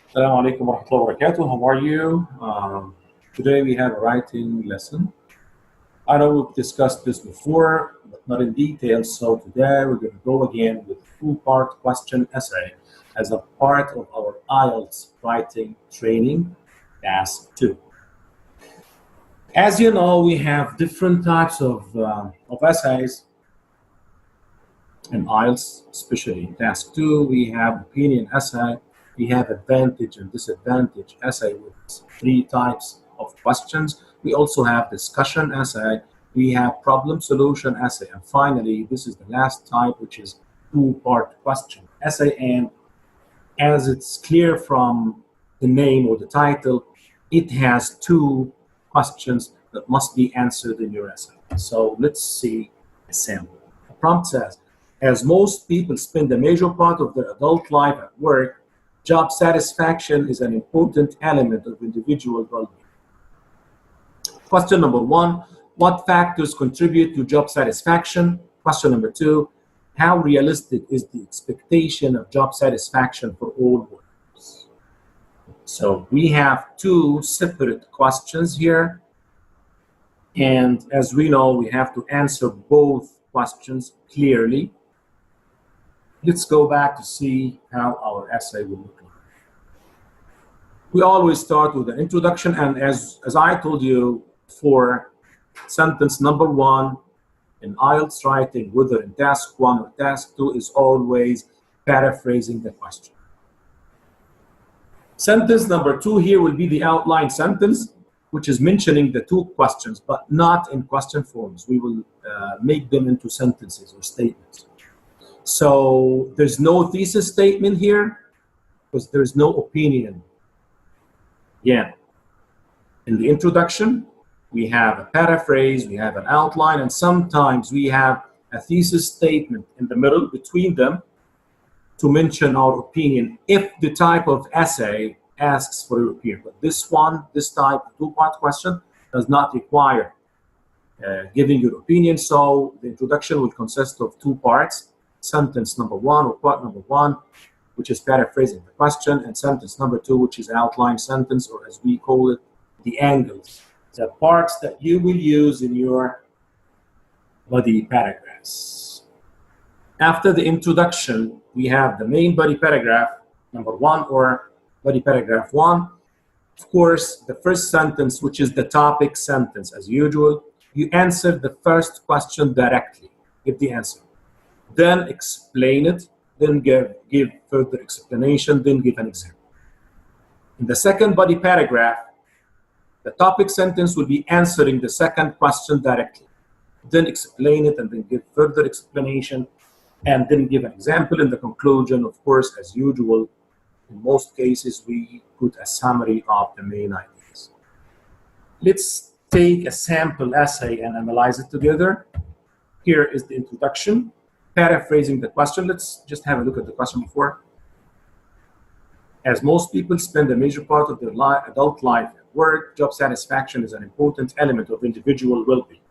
Assalamu alaikum wa rahmatullahi wa barakatuh. How are you? Today we have a writing lesson. I know we've discussed this before, but not in detail. So today we're going to go again with two-part question essay as a part of our IELTS writing training, task 2. As you know, we have different types of essays in IELTS, especially in task 2. We have opinion essay. We have advantage and disadvantage essay with 3 types of questions. We also have discussion essay. We have problem solution essay. And finally, this is the last type, which is two-part question essay. And as it's clear from the name or the title, it has 2 questions that must be answered in your essay. So let's see a sample. The prompt says, as most people spend a major part of their adult life at work, job satisfaction is an important element of individual well-being. Question number 1, what factors contribute to job satisfaction? Question number 2, how realistic is the expectation of job satisfaction for all workers? So we have 2 separate questions here. And as we know, we have to answer both questions clearly. Let's go back to see how our essay will look like. We always start with an introduction, and as I told you, for sentence number 1 in IELTS writing, whether in task 1 or task 2, is always paraphrasing the question. Sentence number 2 here will be the outline sentence, which is mentioning the 2 questions, but not in question forms. We will make them into sentences or statements. So there's no thesis statement here because there's no opinion. Yeah. In the introduction, we have a paraphrase, we have an outline, and sometimes we have a thesis statement in the middle between them to mention our opinion if the type of essay asks for your opinion. But this type, 2-part question, does not require giving your opinion. So the introduction will consist of 2 parts. Sentence number 1 or part number 1, which is paraphrasing the question, and sentence number 2, which is outline sentence, or as we call it, the angles, the parts that you will use in your body paragraphs. After the introduction, we have the main body paragraph number 1 or body paragraph 1. Of course, the first sentence, which is the topic sentence, as usual, you answer the first question directly. Give the answer. Then explain it, then give further explanation, then give an example. In the second body paragraph, the topic sentence will be answering the second question directly. Then explain it and then give further explanation and then give an example. In the conclusion, of course, as usual, in most cases, we put a summary of the main ideas. Let's take a sample essay and analyze it together. Here is the introduction. Paraphrasing the question, let's just have a look at the question before. As most people spend a major part of their adult life at work, job satisfaction is an important element of individual well-being.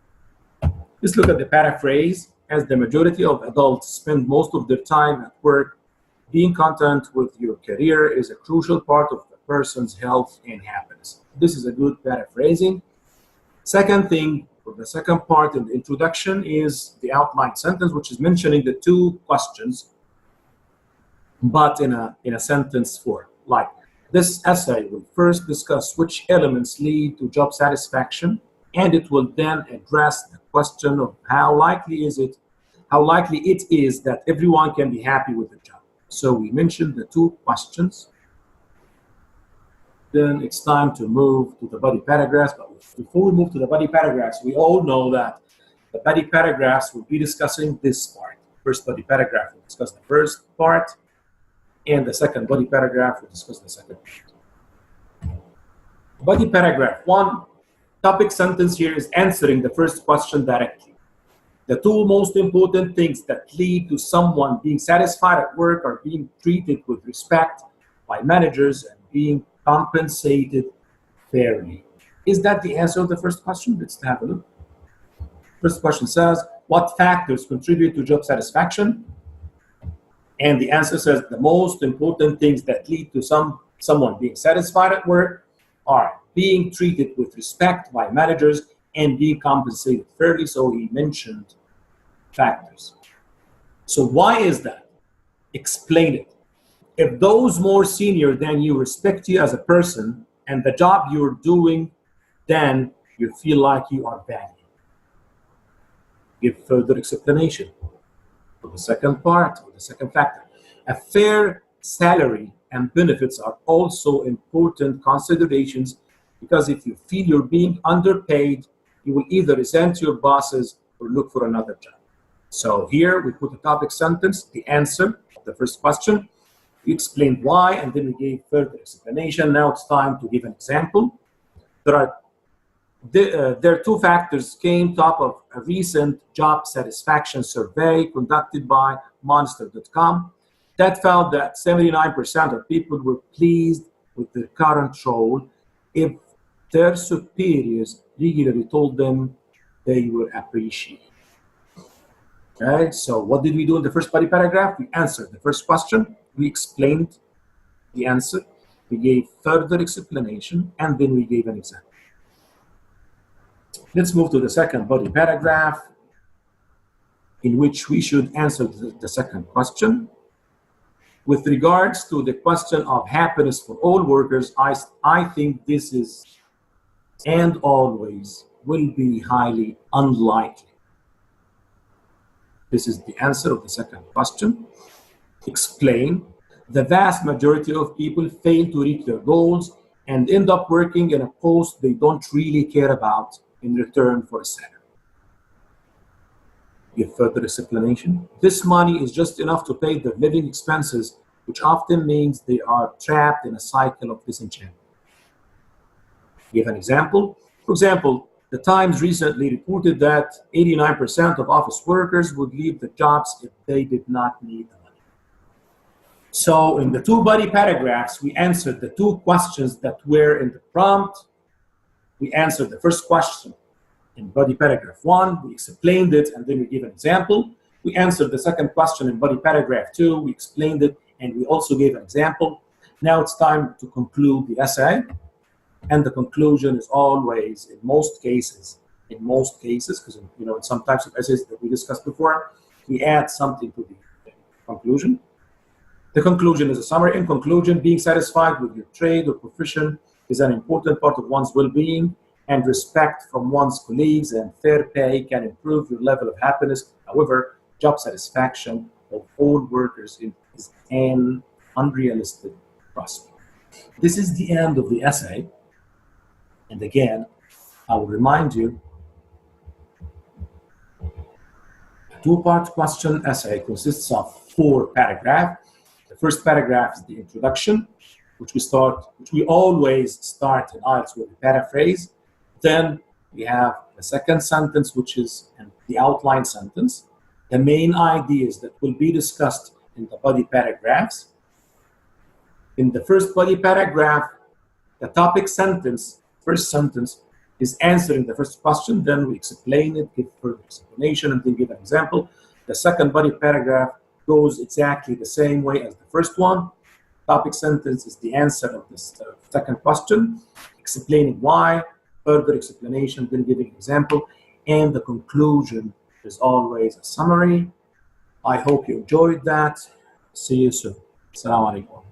Let's look at the paraphrase. As the majority of adults spend most of their time at work, being content with your career is a crucial part of the person's health and happiness. This is a good paraphrasing. Second thing, for the second part in the introduction, is the outline sentence, which is mentioning the 2 questions, but in a sentence form. Like, this essay will first discuss which elements lead to job satisfaction, and it will then address the question of how likely it is that everyone can be happy with the job. So we mentioned the 2 questions. Then it's time to move to the body paragraphs. But before we move to the body paragraphs, we all know that the body paragraphs will be discussing this part. First body paragraph will discuss the first part, and the second body paragraph will discuss the second part. Body paragraph 1, topic sentence here is answering the first question directly. The 2 most important things that lead to someone being satisfied at work are being treated with respect by managers and being compensated fairly. Is that the answer of the first question? Let's have a look. First question says, what factors contribute to job satisfaction? And the answer says the most important things that lead to someone being satisfied at work, or being treated with respect by managers, and being compensated fairly. So he mentioned factors. So why is that? Explain it. If those more senior than you respect you as a person and the job you're doing, then you feel like you are valued. Give further explanation. For the second part, or the second factor, a fair salary and benefits are also important considerations, because if you feel you're being underpaid, you will either resent your bosses or look for another job. So here we put a topic sentence, the answer of the first question. We explained why, and then we gave further explanation. Now it's time to give an example. There are two factors came top of a recent job satisfaction survey conducted by Monster.com that found that 79% of people were pleased with their current role if their superiors regularly told them they were appreciated. Okay, so what did we do in the first body paragraph? We answered the first question, we explained the answer, we gave further explanation, and then we gave an example. Let's move to the second body paragraph, in which we should answer the second question. With regards to the question of happiness for all workers, I think this is and always will be highly unlikely. This is the answer of the second question. Explain. The vast majority of people fail to reach their goals and end up working in a post they don't really care about in return for a salary. Give further explanation. This money is just enough to pay their living expenses, which often means they are trapped in a cycle of disenchantment. Give an example. For example, the Times recently reported that 89% of office workers would leave the jobs if they did not need the money. So in the two body paragraphs, we answered the two questions that were in the prompt. We answered the first question in body paragraph 1, we explained it, and then we gave an example. We answered the second question in body paragraph 2, we explained it, and we also gave an example. Now it's time to conclude the essay. And the conclusion is always, in most cases, because in some types of essays that we discussed before, we add something to the conclusion. The conclusion is a summary. In conclusion, being satisfied with your trade or profession is an important part of one's well-being, and respect from one's colleagues and fair pay can improve your level of happiness. However, job satisfaction of all workers is an unrealistic prospect. This is the end of the essay. And again, I will remind you, a two-part question essay consists of 4 paragraphs. The first paragraph is the introduction, which we always start in IELTS with a paraphrase. Then we have the second sentence, which is the outline sentence, the main ideas that will be discussed in the body paragraphs. In the first body paragraph, the topic sentence, first sentence, is answering the first question, then we explain it, give further explanation, and then give an example. The second body paragraph goes exactly the same way as the first one. Topic sentence is the answer of this second question, explaining why, further explanation, then giving an example, and the conclusion is always a summary. I hope you enjoyed that. See you soon. Assalamu alaikum.